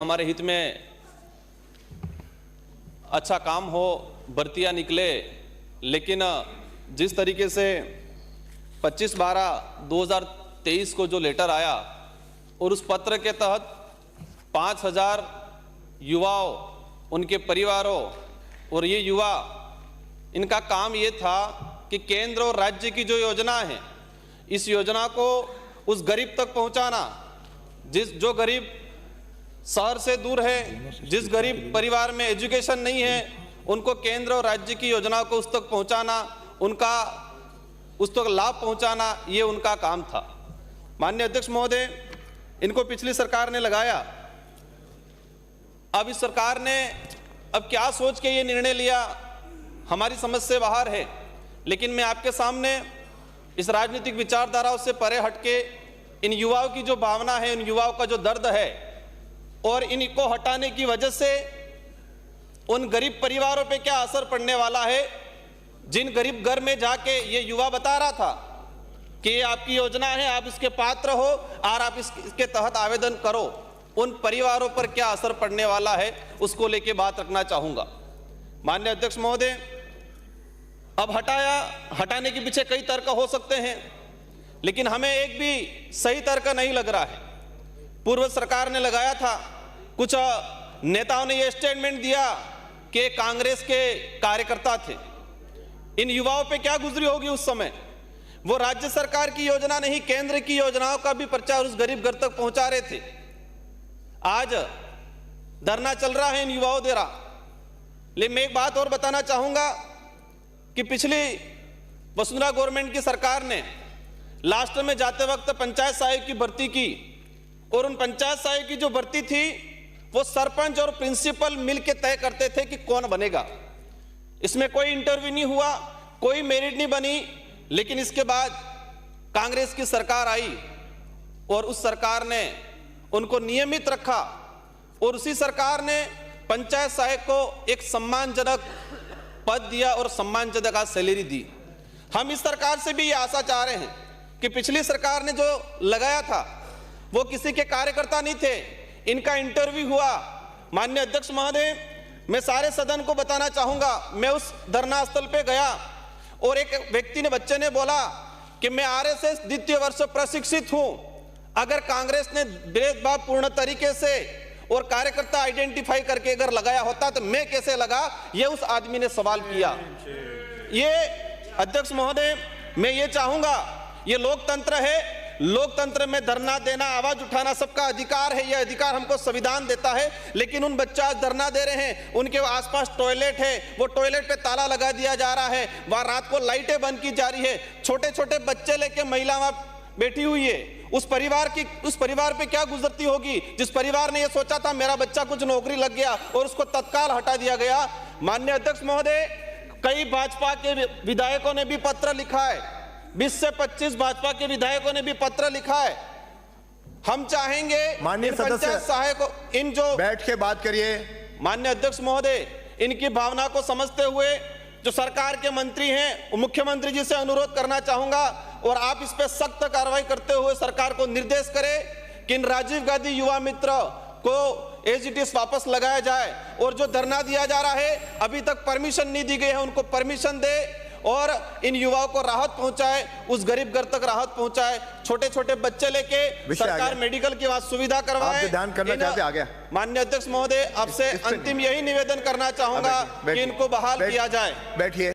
हमारे हित में अच्छा काम हो, भर्तियां निकले, लेकिन जिस तरीके से 25/12/2023 को जो लेटर आया और उस पत्र के तहत 5000 युवाओं, उनके परिवारों और ये युवा, इनका काम ये था कि केंद्र और राज्य की जो योजना है, इस योजना को उस गरीब तक पहुंचाना, जो गरीब शहर से दूर है, जिस गरीब परिवार में एजुकेशन नहीं है, उनको केंद्र और राज्य की योजनाओं को उस तक पहुंचाना, उस तक लाभ पहुंचाना, ये उनका काम था। माननीय अध्यक्ष महोदय, इनको पिछली सरकार ने लगाया। अब इस सरकार ने अब क्या सोच के ये निर्णय लिया, हमारी समझ से बाहर है, लेकिन मैं आपके सामने इस राजनीतिक विचारधाराओं से परे हटके इन युवाओं की जो भावना है, इन युवाओं का जो दर्द है और इनको हटाने की वजह से उन गरीब परिवारों पे क्या असर पड़ने वाला है, जिन गरीब घर में जाके ये युवा बता रहा था कि ये आपकी योजना है, आप इसके पात्र हो और आप इसके तहत आवेदन करो, उन परिवारों पर क्या असर पड़ने वाला है, उसको लेके बात रखना चाहूंगा। माननीय अध्यक्ष महोदय, अब हटाने के पीछे कई तर्क हो सकते हैं, लेकिन हमें एक भी सही तर्क नहीं लग रहा है। पूर्व सरकार ने लगाया था, कुछ नेताओं ने यह स्टेटमेंट दिया कि कांग्रेस के कार्यकर्ता थे। इन युवाओं पे क्या गुजरी होगी उस समय? वो राज्य सरकार की योजना नहीं, केंद्र की योजनाओं का भी प्रचार उस गरीब घर तक पहुंचा रहे थे। आज धरना चल रहा है इन युवाओं द्वारा। लेकिन मैं एक बात और बताना चाहूंगा कि पिछली वसुंधरा गवर्नमेंट की सरकार ने लास्ट में जाते वक्त पंचायत सहायक की भर्ती की, और उन पंचायत सहायक की जो भर्ती थी वो सरपंच और प्रिंसिपल मिलकर तय करते थे कि कौन बनेगा। इसमें कोई इंटरव्यू नहीं हुआ, कोई मेरिट नहीं बनी। लेकिन इसके बाद कांग्रेस की सरकार आई और उस सरकार ने उनको नियमित रखा और उसी सरकार ने पंचायत सहायक को एक सम्मानजनक पद दिया और सम्मानजनक सैलरी दी। हम इस सरकार से भी ये आशा चाह रहे हैं कि पिछली सरकार ने जो लगाया था वो किसी के कार्यकर्ता नहीं थे, इनका इंटरव्यू हुआ। माननीय अध्यक्ष महोदय, मैं सारे सदन को बताना चाहूंगा, मैं उस धरना स्थल पे गया और एक व्यक्ति ने, बच्चे ने बोला कि मैं आरएसएस द्वितीय वर्ष प्रशिक्षित हूं। अगर कांग्रेस ने भेदभाव पूर्ण तरीके से और कार्यकर्ता आइडेंटिफाई करके अगर लगाया होता तो मैं कैसे लगा, ये उस आदमी ने सवाल किया। ये अध्यक्ष महोदय, मैं ये चाहूंगा, ये लोकतंत्र है, लोकतंत्र में धरना देना, आवाज उठाना सबका अधिकार है, यह अधिकार हमको संविधान देता है। लेकिन उन बच्चे आज धरना दे रहे हैं, उनके आसपास टॉयलेट है, वो टॉयलेट पे ताला लगा दिया जा रहा है, वहां रात को लाइटें बंद की जा रही है, छोटे छोटे बच्चे लेके महिला वहां बैठी हुई है। उस परिवार पे क्या गुजरती होगी, जिस परिवार ने यह सोचा था मेरा बच्चा कुछ नौकरी लग गया और उसको तत्काल हटा दिया गया। माननीय अध्यक्ष महोदय, कई भाजपा के विधायकों ने भी पत्र लिखा है, 20 से 25 भाजपा के विधायकों ने भी पत्र लिखा है। हम चाहेंगे माननीय सदस्य सहायकों, इन जो बैठ के बात करिए। माननीय अध्यक्ष महोदय, इनकी भावना को समझते हुए जो सरकार के मंत्री हैं, मुख्यमंत्री जी से अनुरोध करना चाहूंगा और आप इस पे सख्त कार्रवाई करते हुए सरकार को निर्देश करें कि इन राजीव गांधी युवा मित्र को एज इट इज वापस लगाया जाए और जो धरना दिया जा रहा है अभी तक परमिशन नहीं दी गई है, उनको परमिशन दे और इन युवाओं को राहत पहुंचाए, उस गरीब घर तक राहत पहुंचाए। छोटे छोटे बच्चे लेके सरकार मेडिकल की वहां सुविधा करवाए। ध्यान करना चाहते आ गया। माननीय अध्यक्ष महोदय, आपसे अंतिम यही निवेदन करना चाहूंगा कि इनको बहाल किया जाए। बैठिए।